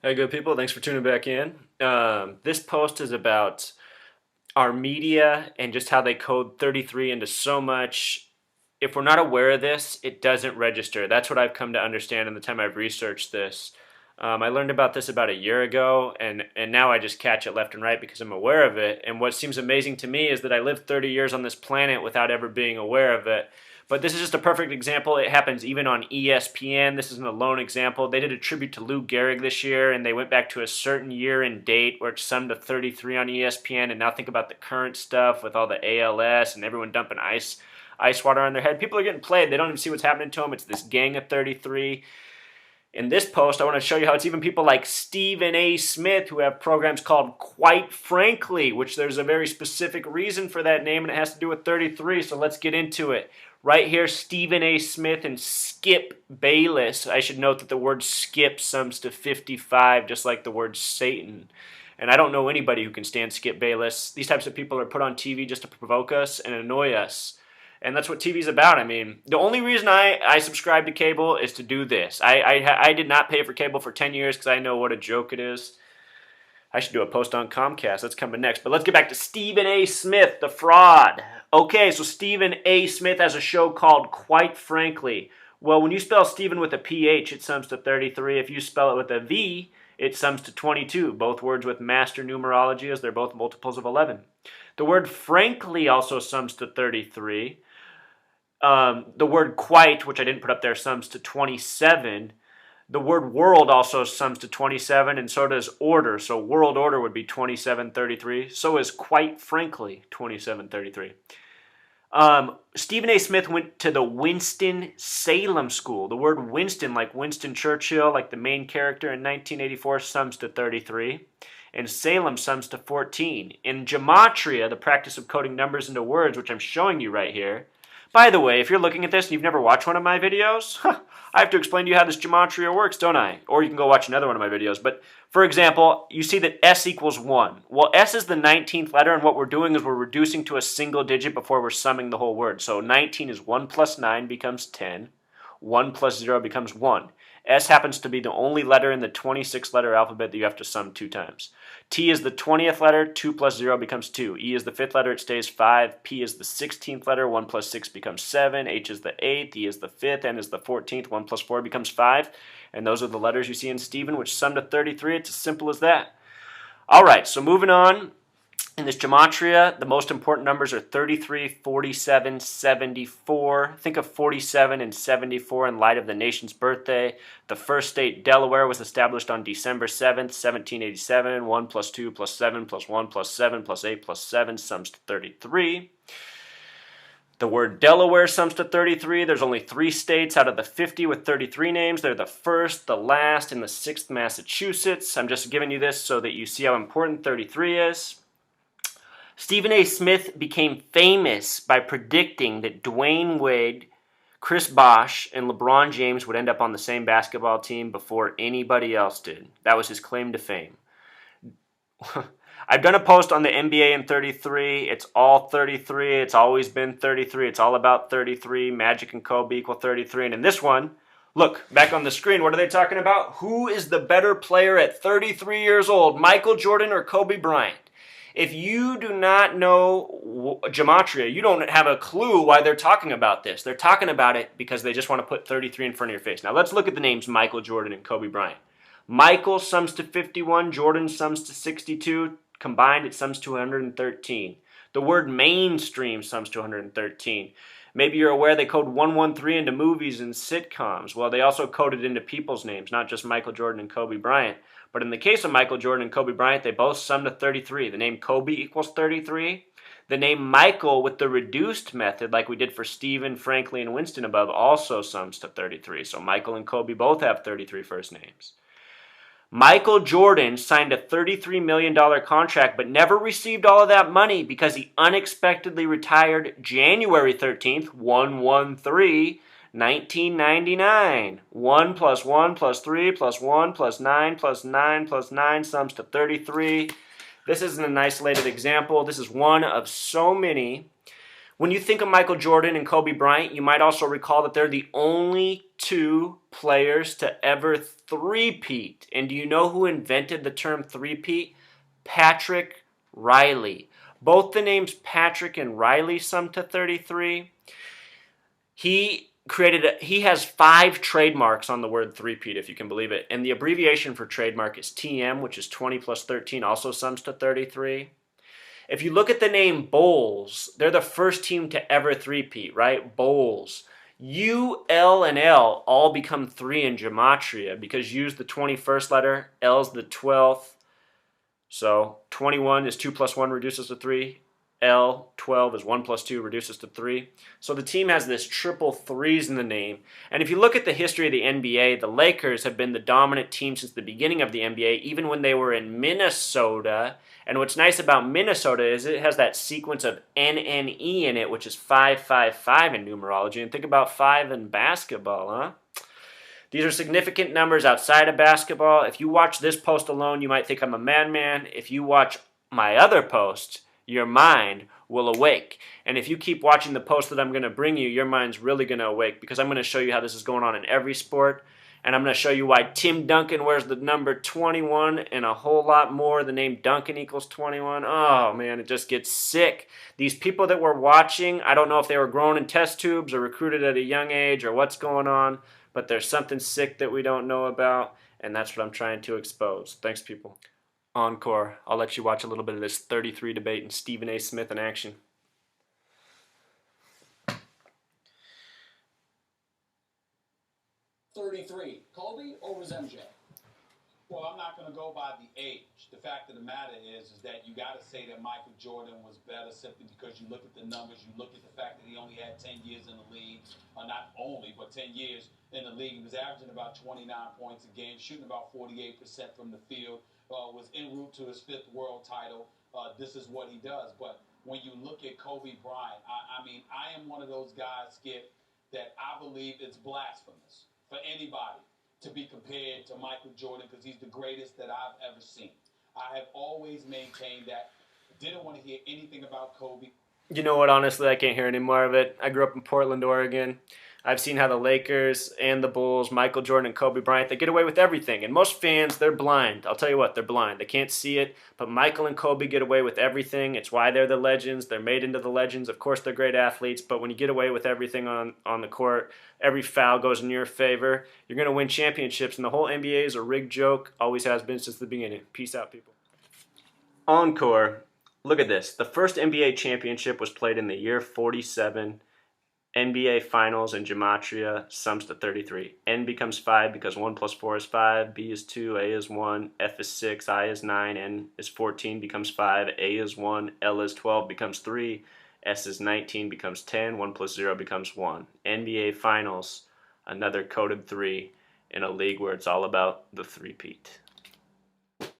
Hey, good people. Thanks for tuning back in. This post is about our media and just how they code 33 into so much. If we're not aware of this, it doesn't register. That's what I've come to understand in the time I've researched this. I learned about this about a year ago, and now I just catch it left and right because I'm aware of it. And what seems amazing to me is that I lived 30 years on this planet without ever being aware of it. But this is just a perfect example. It happens even on ESPN. This isn't a lone example. They did a tribute to Lou Gehrig this year, and they went back to a certain year and date where it's summed to 33 on ESPN. And now think about the current stuff with all the ALS and everyone dumping ice water on their head. People are getting played. They don't even see what's happening to them. It's this gang of 33. In this post, I want to show you how it's even people like Stephen A. Smith who have programs called Quite Frankly, which there's a very specific reason for that name, and it has to do with 33, so let's get into it. Right here, Stephen A. Smith and Skip Bayless. I should note that the word skip sums to 55, just like the word Satan. And I don't know anybody who can stand Skip Bayless. These types of people are put on TV just to provoke us and annoy us. And that's what TV's about. I mean, the only reason I subscribe to cable is to do this. I did not pay for cable for 10 years because I know what a joke it is. I should do a post on Comcast. That's coming next. But let's get back to Stephen A. Smith, the fraud. Okay, so Stephen A. Smith has a show called Quite Frankly. Well, when you spell Stephen with a PH, it sums to 33. If you spell it with a V, it sums to 22. Both words with master numerology as they're both multiples of 11. The word frankly also sums to 33. The word quite, which I didn't put up there, sums to 27. The word world also sums to 27, and so does order. So world order would be 2733. So is quite frankly 2733. Stephen A. Smith went to the Winston-Salem School. The word Winston, like Winston Churchill, like the main character in 1984, sums to 33. And Salem sums to 14. In gematria, the practice of coding numbers into words, which I'm showing you right here. By the way, if you're looking at this and you've never watched one of my videos, I have to explain to you how this gematria works, don't I? Or you can go watch another one of my videos. But for example, you see that S equals 1. Well, S is the 19th letter, and what we're doing is we're reducing to a single digit before we're summing the whole word. So 19 is 1 plus 9 becomes 10. 1 plus 0 becomes 1. S happens to be the only letter in the 26-letter alphabet that you have to sum 2 times. T is the 20th letter, 2 plus 0 becomes 2. E is the 5th letter, it stays 5. P is the 16th letter, 1 plus 6 becomes 7. H is the 8th, E is the 5th, N is the 14th, 1 plus 4 becomes 5. And those are the letters you see in Stephen, which sum to 33. It's as simple as that. All right, so moving on. In this gematria, the most important numbers are 33, 47, 74. Think of 47 and 74 in light of the nation's birthday. The first state, Delaware, was established on December 7th, 1787. 1 plus 2 plus 7 plus 1 plus 7 plus 8 plus 7 sums to 33. The word Delaware sums to 33. There's only 3 states out of the 50 with 33 names. They're the first, the last, and the 6th Massachusetts. I'm just giving you this so that you see how important 33 is. Stephen A. Smith became famous by predicting that Dwayne Wade, Chris Bosh, and LeBron James would end up on the same basketball team before anybody else did. That was his claim to fame. I've done a post on the NBA in 33. It's all 33. It's always been 33. It's all about 33. Magic and Kobe equal 33. And in this one, look, back on the screen, what are they talking about? Who is the better player at 33 years old, Michael Jordan or Kobe Bryant? If you do not know gematria, you don't have a clue why they're talking about this. They're talking about it because they just want to put 33 in front of your face. Now let's look at the names Michael Jordan and Kobe Bryant. Michael sums to 51, Jordan sums to 62. Combined, it sums to 113. The word mainstream sums to 113. Maybe you're aware they code 113 into movies and sitcoms. Well, they also coded into people's names, not just Michael Jordan and Kobe Bryant. But in the case of Michael Jordan and Kobe Bryant, they both sum to 33. The name Kobe equals 33. The name Michael with the reduced method, like we did for Stephen, Frankly, and Winston above, also sums to 33. So Michael and Kobe both have 33 first names. Michael Jordan signed a $33 million contract but never received all of that money because he unexpectedly retired January 13th, 113, 1999. 1 plus 1 plus 3 plus 1 plus 9 plus 9 plus 9 sums to 33. This isn't an isolated example. This is one of so many. When you think of Michael Jordan and Kobe Bryant, you might also recall that they're the only two players to ever three-peat. And do you know who invented the term three-peat? Patrick Riley. Both the names Patrick and Riley sum to 33. He has 5 trademarks on the word three-peat, if you can believe it. And the abbreviation for trademark is TM, which is 20 plus 13, also sums to 33. If you look at the name Bulls, they're the first team to ever three-peat, right? Bulls. U, L, and L all become 3 in gematria because U's the 21st letter, L's the 12th. So 21 is 2 plus 1 reduces to 3. L, 12 is 1 plus 2 reduces to 3. So the team has this triple threes in the name. And if you look at the history of the NBA, the Lakers have been the dominant team since the beginning of the NBA, even when they were in Minnesota. And what's nice about Minnesota is it has that sequence of NNE in it, which is 555 in numerology. And think about 5 in basketball, huh? These are significant numbers outside of basketball. If you watch this post alone, you might think I'm a madman. If you watch my other post, your mind will awake. And if you keep watching the post that I'm going to bring you, your mind's really going to awake because I'm going to show you how this is going on in every sport. And I'm going to show you why Tim Duncan wears the number 21 and a whole lot more. The name Duncan equals 21. Oh, man, it just gets sick. These people that we're watching, I don't know if they were grown in test tubes or recruited at a young age or what's going on, but there's something sick that we don't know about, and that's what I'm trying to expose. Thanks, people. Encore. I'll let you watch a little bit of this 33 debate and Stephen A. Smith in action. 33, Kobe or was MJ? Well, I'm not going to go by the age. The fact of the matter is that you got to say that Michael Jordan was better simply because you look at the numbers, you look at the fact that he only had 10 years in the league, or not only, but 10 years in the league. He was averaging about 29 points a game, shooting about 48% from the field, was en route to his 5th world title. This is what he does. But when you look at Kobe Bryant, I mean, I am one of those guys, Skip, that I believe it's blasphemous for anybody to be compared to Michael Jordan because he's the greatest that I've ever seen. I have always maintained that. Didn't want to hear anything about Kobe. You know what, honestly, I can't hear any more of it. I grew up in Portland, Oregon. I've seen how the Lakers and the Bulls, Michael Jordan and Kobe Bryant, they get away with everything. And most fans, they're blind. I'll tell you what, they're blind. They can't see it. But Michael and Kobe get away with everything. It's why they're the legends. They're made into the legends. Of course, they're great athletes. But when you get away with everything on the court, every foul goes in your favor. You're going to win championships. And the whole NBA is a rigged joke. Always has been since the beginning. Peace out, people. Encore. Look at this. The first NBA championship was played in the year 47. NBA Finals in gematria sums to 33. N becomes 5 because 1 plus 4 is 5. B is 2. A is 1. F is 6. I is 9. N is 14 becomes 5. A is 1. L is 12 becomes 3. S is 19 becomes 10. 1 plus 0 becomes 1. NBA Finals, another coded 3 in a league where it's all about the three-peat.